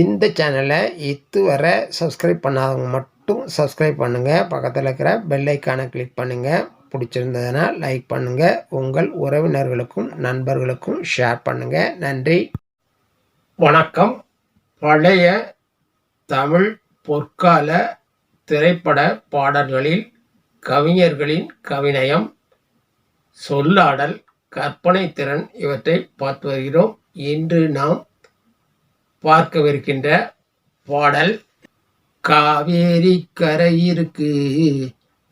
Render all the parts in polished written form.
இந்த சேனலை இதுவரை சப்ஸ்கிரைப் பண்ணாதவங்க மட்டும் சப்ஸ்கிரைப் பண்ணுங்கள். பக்கத்தில் இருக்கிற பெல் ஐக்கானை கிளிக் பண்ணுங்கள். பிடிச்சிருந்ததுன்னா லைக் பண்ணுங்கள். உங்கள் உறவினர்களுக்கும் நண்பர்களுக்கும் ஷேர் பண்ணுங்கள். நன்றி, வணக்கம். பழைய தமிழ் பொற்கால திரைப்பட பாடல்களில் கவிஞர்களின் கவிநயம், சொல்லாடல், கற்பனை திறன் இவற்றை பார்த்து வருகிறோம். இன்று நாம் பார்க்கவிருக்கின்ற பாடல், காவேரி கரையிருக்கு,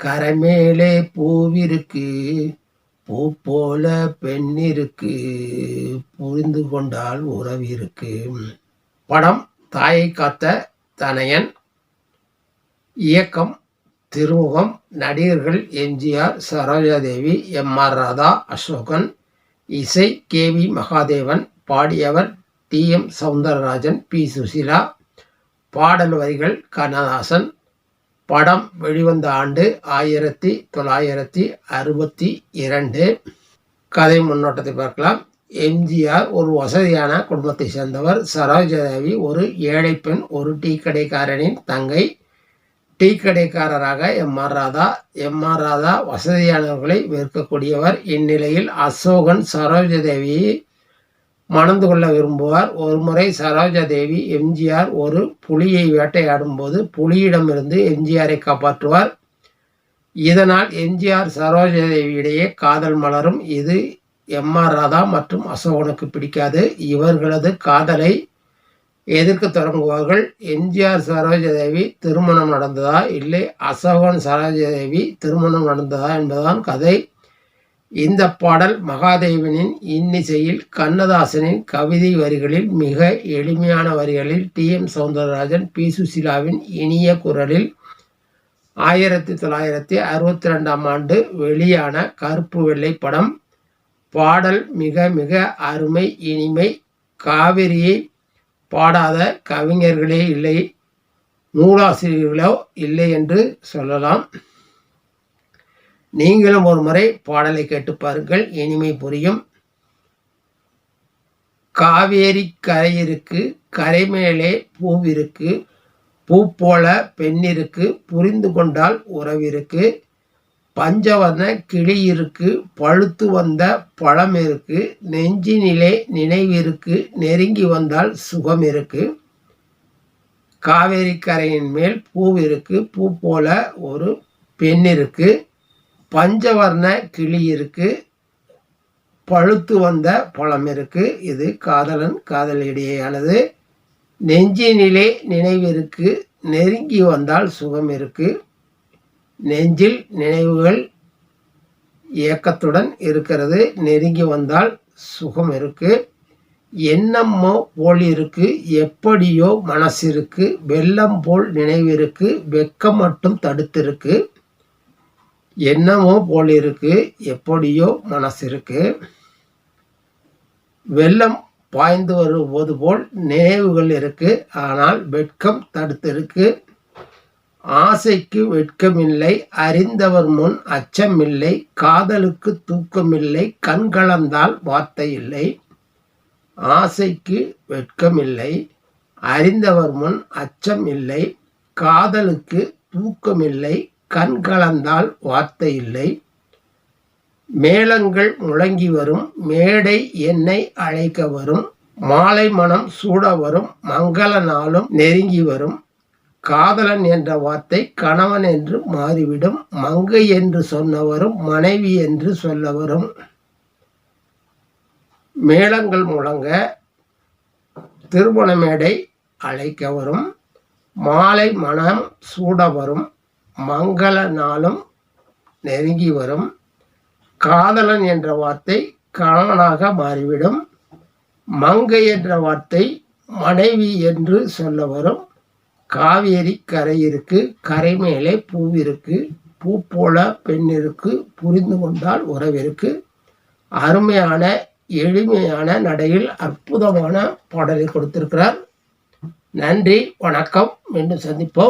கரை மேலே பூவிருக்கு, பூ போல பெண்ணிருக்கு, புரிந்து கொண்டால் உறவிருக்கு. படம் தாயை காத்த தனையன். இயக்கம் திருமுகம். நடிகர்கள் எம்ஜிஆர், சரோஜாதேவி, எம்.ஆர். ராதா, அசோகன். இசை கே.வி. மகாதேவன். பாடியவர் டி.எம். சௌந்தரராஜன், பி. சுசீலா. பாடல் வரிகள் கண்ணதாசன். படம் வெளிவந்த ஆண்டு 1962. கதை முன்னோட்டத்தை பார்க்கலாம். எம்ஜிஆர் ஒரு வசதியான குடும்பத்தை சேர்ந்தவர். சரோஜாதேவி ஒரு ஏழை பெண், ஒரு டீ கடைக்காரனின் தங்கை. டீ கடைக்காரராக எம்.ஆர். ராதா. எம்.ஆர். ராதா வசதியானவர்களை வெறுக்கக்கூடியவர். இந்நிலையில் அசோகன் சரோஜாதேவியை மணந்து கொள்ள விரும்புவார். ஒருமுறை சரோஜாதேவி எம்ஜிஆர் ஒரு புலியை வேட்டையாடும் போது புலியிடமிருந்து எம்ஜிஆரை காப்பாற்றுவார். இதனால் எம்ஜிஆர் சரோஜாதேவியிடையே காதல் மலரும். இது எம்.ஆர். ராதா மற்றும் அசோகனுக்கு பிடிக்காது. இவர்களது காதலை எதிர்க்க தொடங்குவார்கள். எம்ஜிஆர் சரோஜாதேவி திருமணம் நடந்ததா, இல்லை அசோகன் சரோஜாதேவி திருமணம் நடந்ததா என்பதுதான் கதை. இந்த பாடல் மகாதேவனின் இன்னிசையில், கண்ணதாசனின் கவிதை வரிகளில், மிக எளிமையான வரிகளில், டி.எம். சௌந்தரராஜன், பி. சுசீலாவின் இனிய குரலில் 1962 ஆண்டு வெளியான கருப்பு வெள்ளை படம். பாடல் மிக மிக அருமை, இனிமை. காவிரியை பாடாத கவிஞர்களே இல்லை, நூலாசிரியர்களோ இல்லை என்று சொல்லலாம். நீங்களும் ஒரு முறை பாடலை கேட்டு பாருங்கள், இனிமை புரியும். காவேரி கரையிருக்கு, கரை மேலே பூவிருக்கு, பூ போல பெண்ணிருக்கு, புரிந்து கொண்டால் உறவிருக்கு. பஞ்சவர்ண கிளி இருக்கு, பழுத்து வந்த பழம் இருக்கு, நெஞ்சினிலே நினைவிருக்கு, நெருங்கி வந்தால் சுகம் இருக்கு. காவேரி கரையின் மேல் பூவிருக்கு, பூ போல ஒரு பெண் இருக்கு, பஞ்சவர்ண கிளி இருக்கு, பழுத்து வந்த பழம் இருக்கு. இது காதலன் காதலிடையேயானது. நெஞ்சினிலே நினைவிருக்கு, நெருங்கி வந்தால் சுகம் இருக்கு. நெஞ்சில் நினைவுகள் இயக்கத்துடன் இருக்கிறது, நெருங்கி வந்தால் சுகம் இருக்கு. எண்ணமோ போல் இருக்கு, எப்படியோ மனசு இருக்கு, வெள்ளம் போல் நினைவிருக்கு, வெக்கம் மட்டும் தடுத்திருக்கு. எண்ணமோ போல் இருக்கு, எப்படியோ மனசு இருக்கு, வெள்ளம் பாய்ந்து வருவது போல் நினைவுகள் இருக்கு, ஆனால் வெட்கம் தடுத்திருக்கு. ஆசைக்கு வெட்கமில்லை, அறிந்தவர் முன் அச்சமில்லை, காதலுக்கு தூக்கமில்லை, கண் கலந்தால் வார்த்தை இல்லை. ஆசைக்கு வெட்கமில்லை, அறிந்தவர் முன் அச்சம் இல்லை, காதலுக்கு தூக்கமில்லை, கண் கலந்தால் வார்த்தை இல்லை. மேளங்கள் முழங்கி வரும், மேடை என்னை அழைக்க வரும், மாலை மனம் சூட வரும், மங்கள நாளும் நெருங்கி வரும். காதலன் என்ற வார்த்தை கணவன் என்று மாறிவிடும், மங்கை என்று சொன்னவரும் மனைவி என்று சொல்ல வரும். மேளங்கள் முழங்க, திருமண மேடை அழைக்க வரும், மாலை மனம் சூட வரும், மங்கள நாளும் நெருங்கி வரும். காதலன் என்ற வார்த்தை கணவனாக மாறிவிடும், மங்கை என்ற வார்த்தை மனைவி என்று சொல்ல வரும். காவேரி கரையிருக்கு, கரை மேலே பூவிருக்கு, பூ போல பெண்ணிருக்கு, புரிந்து கொண்டால் உறவிருக்கு. அருமையான எளிமையான நடையில் அற்புதமான பாடலை கொடுத்திருக்கிறார். நன்றி, வணக்கம். மீண்டும் சந்திப்போம்.